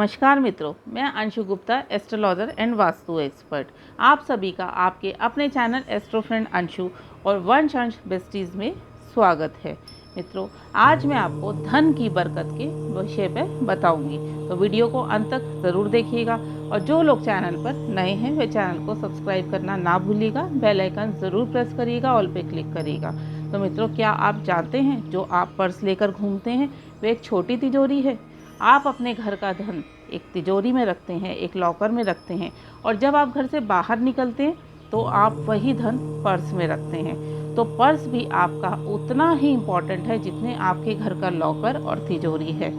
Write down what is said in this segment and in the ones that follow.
नमस्कार मित्रों, मैं Anshu Gupta, astrologer and vastu expert. आप सभी का आपके अपने चैनल एस्ट्रो फ्रेंड अंशु और वंश अंश बेस्टीज में स्वागत है। मित्रों, आज मैं आपको धन की बरकत के विषय पर बताऊंगी, तो वीडियो को अंत तक ज़रूर देखिएगा। और जो लोग चैनल पर नए हैं वे चैनल को सब्सक्राइब करना ना भूलिएगा, बेल आइकन ज़रूर प्रेस करिएगा, ऑल पे क्लिक करिएगा। तो मित्रों, क्या आप जानते हैं जो आप पर्स लेकर घूमते हैं वे एक छोटी तिजोरी है। आप अपने घर का धन एक तिजोरी में रखते हैं, एक लॉकर में रखते हैं, और जब आप घर से बाहर निकलते हैं तो आप वही धन पर्स में रखते हैं। तो पर्स भी आपका उतना ही इम्पोर्टेंट है जितने आपके घर का लॉकर और तिजोरी है।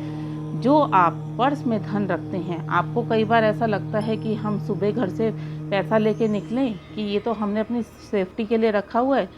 जो आप पर्स में धन रखते हैं, आपको कई बार ऐसा लगता है कि हम सुबह घर से पैसा लेके निकलें कि ये तो हमने अपनी सेफ्टी के लिए रखा हुआ है,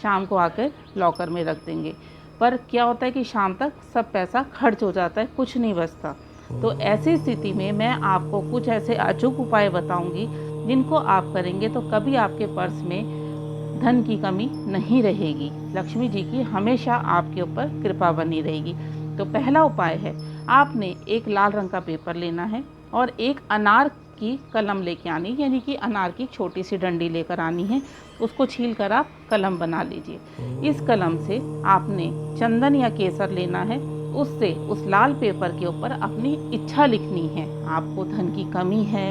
शाम को आकर लॉकर में रख देंगे। पर क्या होता है कि शाम तक सब पैसा खर्च हो जाता है, कुछ नहीं बचता। तो ऐसी स्थिति में मैं आपको कुछ ऐसे अचूक उपाय बताऊंगी जिनको आप करेंगे तो कभी आपके पर्स में धन की कमी नहीं रहेगी, लक्ष्मी जी की हमेशा आपके ऊपर कृपा बनी रहेगी। तो पहला उपाय है, आपने एक लाल रंग का पेपर लेना है और एक अनार की कलम लेके आनी, यानी कि अनार की छोटी सी डंडी लेकर आनी है। उसको छील कर आप कलम बना लीजिए। इस कलम से आपने चंदन या केसर लेना है, उससे उस लाल पेपर के ऊपर अपनी इच्छा लिखनी है। आपको धन की कमी है,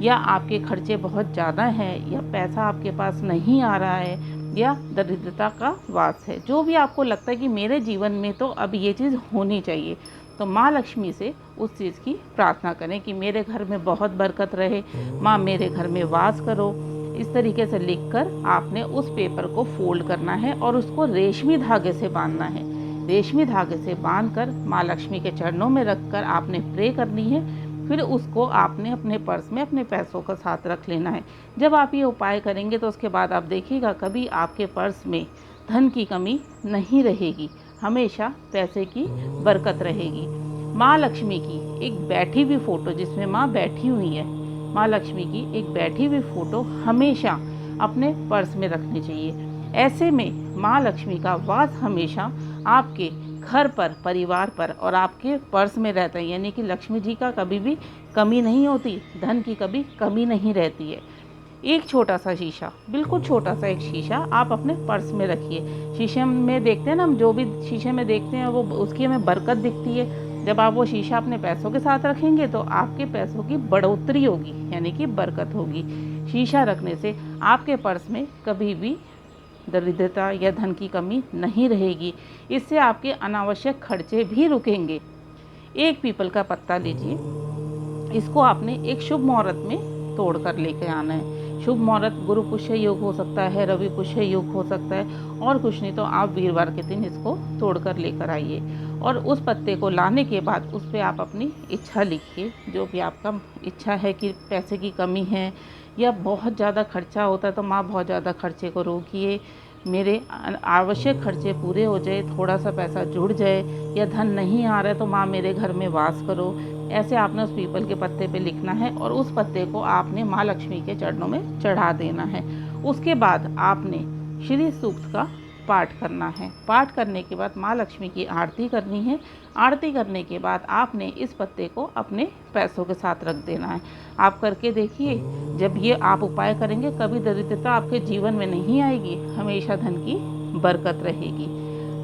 या आपके खर्चे बहुत ज़्यादा हैं, या पैसा आपके पास नहीं आ रहा है, या दरिद्रता का वास है, जो भी आपको लगता है कि मेरे जीवन में तो अब ये चीज़ होनी चाहिए, तो माँ लक्ष्मी से उस चीज़ की प्रार्थना करें कि मेरे घर में बहुत बरकत रहे, माँ मेरे घर में वास करो। इस तरीके से लिखकर आपने उस पेपर को फोल्ड करना है और उसको रेशमी धागे से बांधना है। रेशमी धागे से बांधकर माँ लक्ष्मी के चरणों में रखकर आपने प्रे करनी है। फिर उसको आपने अपने पर्स में अपने पैसों का साथ रख लेना है। जब आप ये उपाय करेंगे तो उसके बाद आप देखिएगा कभी आपके पर्स में धन की कमी नहीं रहेगी, हमेशा पैसे की बरकत रहेगी। माँ लक्ष्मी की एक बैठी हुई फोटो, जिसमें माँ बैठी हुई है, माँ लक्ष्मी की एक बैठी हुई फोटो हमेशा अपने पर्स में रखनी चाहिए। ऐसे में माँ लक्ष्मी का वास हमेशा आपके घर पर, परिवार पर और आपके पर्स में रहता है, यानी कि लक्ष्मी जी का कभी भी कमी नहीं होती, धन की कभी कमी नहीं रहती है। एक छोटा सा शीशा, बिल्कुल छोटा सा एक शीशा आप अपने पर्स में रखिए। शीशे में देखते हैं ना हम, जो भी शीशे में देखते हैं वो उसकी हमें बरकत दिखती है। जब आप वो शीशा अपने पैसों के साथ रखेंगे तो आपके पैसों की बढ़ोतरी होगी, यानी कि बरकत होगी। शीशा रखने से आपके पर्स में कभी भी दरिद्रता या धन की कमी नहीं रहेगी। इससे आपके अनावश्यक खर्चे भी रुकेंगे। एक पीपल का पत्ता लीजिए, इसको आपने एक शुभ मुहूर्त में तोड़ कर लेके आना है। शुभ मुहूर्त गुरु पुष्य योग हो सकता है, रवि पुष्य योग हो सकता है, और कुछ नहीं तो आप वीरवार के दिन इसको तोड़कर लेकर आइए। और उस पत्ते को लाने के बाद उस पर आप अपनी इच्छा लिखिए, जो भी आपका इच्छा है कि पैसे की कमी है या बहुत ज़्यादा खर्चा होता है तो माँ बहुत ज़्यादा खर्चे को रोकिए, मेरे आवश्यक खर्चे पूरे हो जाए, थोड़ा सा पैसा जुड़ जाए, या धन नहीं आ रहा है तो माँ मेरे घर में वास करो। ऐसे आपने उस पीपल के पत्ते पे लिखना है और उस पत्ते को आपने माँ लक्ष्मी के चरणों में चढ़ा देना है। उसके बाद आपने श्री सूक्त का पाठ करना है। पाठ करने के बाद माँ लक्ष्मी की आरती करनी है। आरती करने के बाद आपने इस पत्ते को अपने पैसों के साथ रख देना है। आप करके देखिए, जब ये आप उपाय करेंगे कभी दरिद्रता आपके जीवन में नहीं आएगी, हमेशा धन की बरकत रहेगी।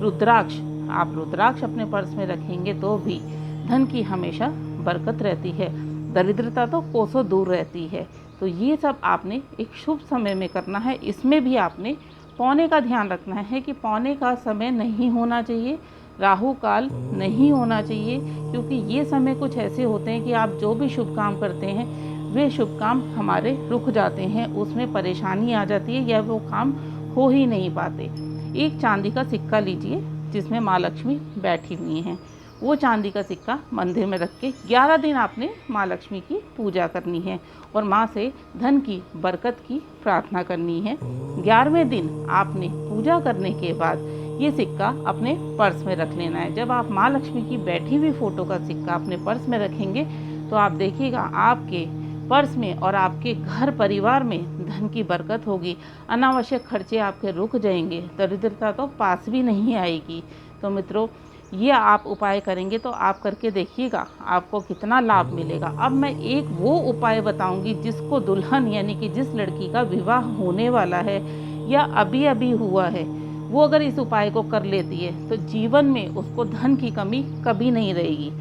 रुद्राक्ष, आप रुद्राक्ष अपने पर्स में रखेंगे तो भी धन की हमेशा बरकत रहती है, दरिद्रता तो कोसों दूर रहती है। तो ये सब आपने एक शुभ समय में करना है। इसमें भी आपने पौने का ध्यान रखना है कि पौने का समय नहीं होना चाहिए, राहु काल नहीं होना चाहिए, क्योंकि ये समय कुछ ऐसे होते हैं कि आप जो भी शुभ काम करते हैं वे शुभ काम हमारे रुक जाते हैं, उसमें परेशानी आ जाती है या वो काम हो ही नहीं पाते। एक चांदी का सिक्का लीजिए जिसमें माँ लक्ष्मी बैठी हुई हैं, वो चांदी का सिक्का मंदिर में रख के 11 दिन आपने माँ लक्ष्मी की पूजा करनी है और माँ से धन की बरकत की प्रार्थना करनी है। 11वें दिन आपने पूजा करने के बाद ये सिक्का अपने पर्स में रख लेना है। जब आप माँ लक्ष्मी की बैठी हुई फोटो का सिक्का अपने पर्स में रखेंगे तो आप देखिएगा आपके पर्स में और आपके घर परिवार में धन की बरकत होगी, अनावश्यक खर्चे आपके रुक जाएंगे, दरिद्रता तो पास भी नहीं आएगी। तो मित्रों, ये आप उपाय करेंगे तो आप करके देखिएगा आपको कितना लाभ मिलेगा। अब मैं एक वो उपाय बताऊंगी जिसको दुल्हन यानी कि जिस लड़की का विवाह होने वाला है या अभी अभी हुआ है, वो अगर इस उपाय को कर लेती है तो जीवन में उसको धन की कमी कभी नहीं रहेगी।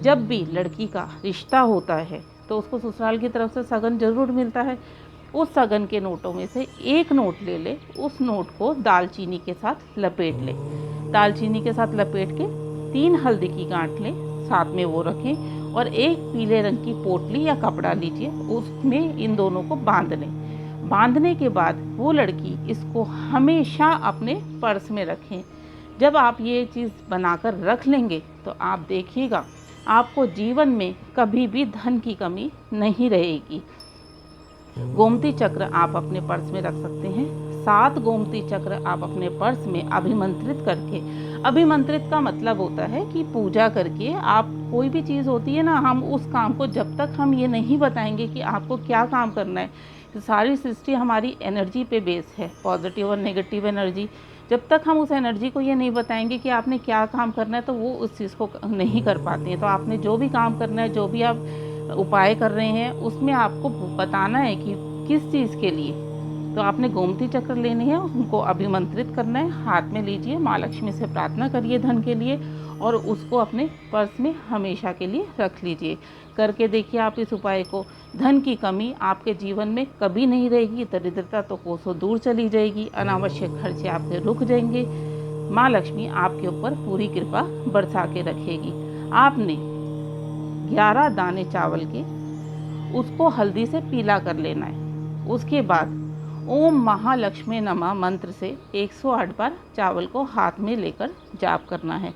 जब भी लड़की का रिश्ता होता है तो उसको ससुराल की तरफ से सगन जरूर मिलता है। उस सगन के नोटों में से एक नोट ले ले, उस नोट को दालचीनी के साथ लपेट ले। दालचीनी के साथ लपेट के 3 हल्दी की गांठ लें, साथ में वो रखें और एक पीले रंग की पोटली या कपड़ा लीजिए, उसमें इन दोनों को बांध लें। बांधने के बाद वो लड़की इसको हमेशा अपने पर्स में रखें। जब आप ये चीज़ बनाकर रख लेंगे तो आप देखिएगा आपको जीवन में कभी भी धन की कमी नहीं रहेगी। गोमती चक्र आप अपने पर्स में रख सकते हैं। 7 गोमती चक्र आप अपने पर्स में अभिमंत्रित करके, अभिमंत्रित का मतलब होता है कि पूजा करके आप कोई भी चीज़ होती है ना, हम उस काम को जब तक हम ये नहीं बताएंगे कि आपको क्या काम करना है, तो सारी सृष्टि हमारी एनर्जी पे बेस है, पॉजिटिव और नेगेटिव एनर्जी। जब तक हम उस एनर्जी को ये नहीं बताएंगे कि आपने क्या काम करना है तो वो उस चीज़ को नहीं कर पाती हैं। तो आपने जो भी काम करना है, जो भी आप उपाय कर रहे हैं, उसमें आपको बताना है कि किस चीज़ के लिए। तो आपने गोमती चक्र लेने हैं, उनको अभिमंत्रित करना है, हाथ में लीजिए, माँ लक्ष्मी से प्रार्थना करिए धन के लिए और उसको अपने पर्स में हमेशा के लिए रख लीजिए। करके देखिए आप इस उपाय को, धन की कमी आपके जीवन में कभी नहीं रहेगी। दरिद्रता तो कोसों दूर चली जाएगी, अनावश्यक खर्चे आपके रुक जाएंगे, माँ लक्ष्मी आपके ऊपर पूरी कृपा बरसा के रखेगी। आपने 11 दाने चावल के उसको हल्दी से पीला कर लेना है। उसके बाद ओम महालक्ष्मी नमः मंत्र से 108 बार चावल को हाथ में लेकर जाप करना है।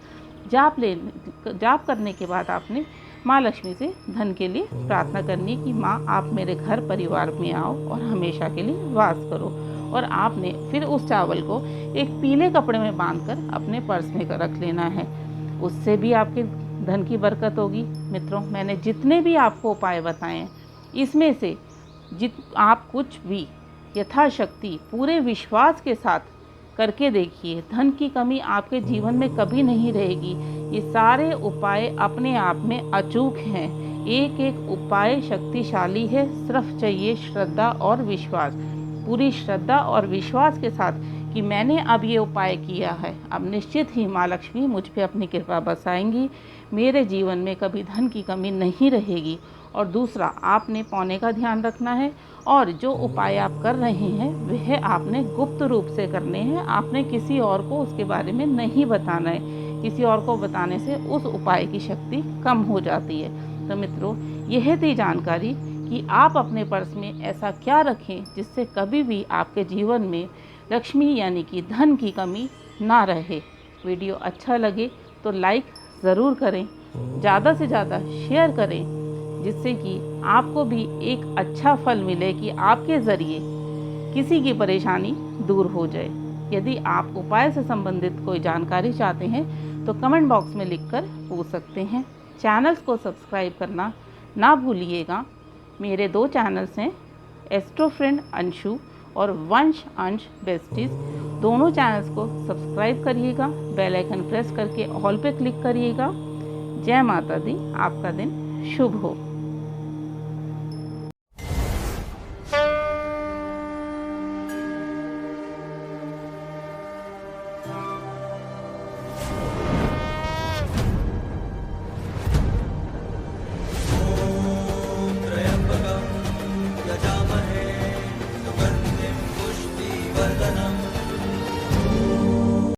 जाप करने के बाद आपने माँ लक्ष्मी से धन के लिए प्रार्थना करनी कि माँ आप मेरे घर परिवार में आओ और हमेशा के लिए वास करो। और आपने फिर उस चावल को एक पीले कपड़े में बांधकर अपने पर्स में रख लेना है। उससे भी आपके धन की बरकत होगी। मित्रों, मैंने जितने भी आपको उपाय बताए हैं, इसमें से आप कुछ भी यथाशक्ति पूरे विश्वास के साथ करके देखिए, धन की कमी आपके जीवन में कभी नहीं रहेगी। ये सारे उपाय अपने आप में अचूक हैं, एक एक उपाय शक्तिशाली है, सिर्फ चाहिए श्रद्धा और विश्वास। पूरी श्रद्धा और विश्वास के साथ कि मैंने अब ये उपाय किया है, अब निश्चित ही माँ लक्ष्मी मुझ पे अपनी कृपा बरसाएंगी, मेरे जीवन में कभी धन की कमी नहीं रहेगी। और दूसरा, आपने पौने का ध्यान रखना है और जो उपाय आप कर रहे हैं वह आपने गुप्त रूप से करने हैं। आपने किसी और को उसके बारे में नहीं बताना है, किसी और को बताने से उस उपाय की शक्ति कम हो जाती है। तो मित्रों, यह थी जानकारी कि आप अपने पर्स में ऐसा क्या रखें जिससे कभी भी आपके जीवन में लक्ष्मी यानी कि धन की कमी ना रहे। वीडियो अच्छा लगे तो लाइक ज़रूर करें, ज़्यादा से ज़्यादा शेयर करें, जिससे कि आपको भी एक अच्छा फल मिले कि आपके ज़रिए किसी की परेशानी दूर हो जाए। यदि आप उपाय से संबंधित कोई जानकारी चाहते हैं तो कमेंट बॉक्स में लिखकर पूछ सकते हैं। चैनल्स को सब्सक्राइब करना ना भूलिएगा। मेरे 2 चैनल्स हैं, एस्ट्रो फ्रेंड अंशु और वंश अंश बेस्टीज। दोनों चैनल्स को सब्सक्राइब करिएगा, बेल आइकन प्रेस करके ऑल पे क्लिक करिएगा। जय माता दी, आपका दिन शुभ हो।